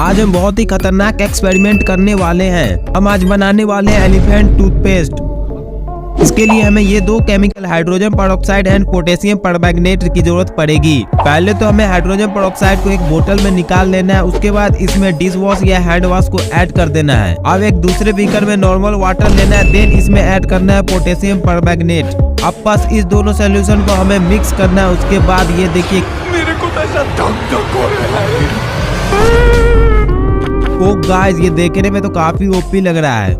आज हम बहुत ही खतरनाक एक्सपेरिमेंट करने वाले हैं। हम आज बनाने वाले हैं एलिफेंट टूथपेस्ट। इसके लिए हमें ये दो chemical hydrogen peroxide and potassium permanganate की जरूरत पड़ेगी। पहले तो हमें हाइड्रोजन पेरोक्साइड को एक बोतल में निकाल लेना है। उसके बाद इसमें डिश वॉश या हैंड वॉश को ऐड कर देना है। अब एक दूसरे बीकर में नॉर्मल वाटर लेना है, देन इसमें ऐड करना है पोटेशियम परमैंगनेट। अब बस इस दोनों सोल्यूशन को हमें मिक्स करना है। उसके बाद ये देखिए, मेरे को तो ऐसा धक हो रहा है। ओ गाइस, ये देखने में तो काफी ओपी लग रहा है।